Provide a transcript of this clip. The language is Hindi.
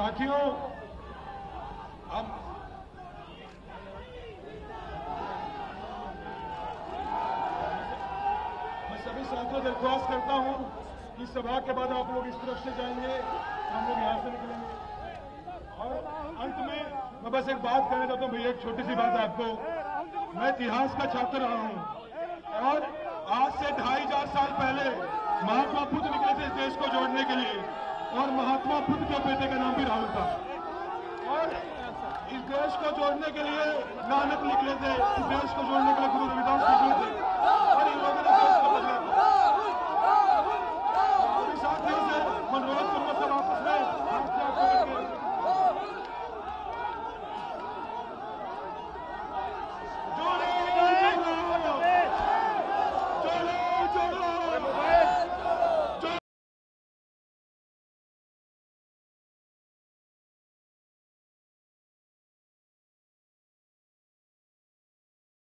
साथियों, अब मैं सभी साथियों दरख्वास्त करता हूं कि सभा के बाद आप लोग इस तरफ से जाएंगे, हम लोग यहां से निकलेंगे। और अंत में मैं बस एक बात कहना चाहता हूं भैया, एक छोटी सी बात है आपको। मैं इतिहास का छात्र रहा हूं और आज से 2500 साल पहले महात्मा बुद्ध निकले थे इस देश को जोड़ने के लिए, और महात्मा बुद्ध के बेटे का नाम भी राहुल था। और इस देश को जोड़ने के लिए नानक निकले थे, इस देश को जोड़ने के लिए गुरु रविदास निकले थे।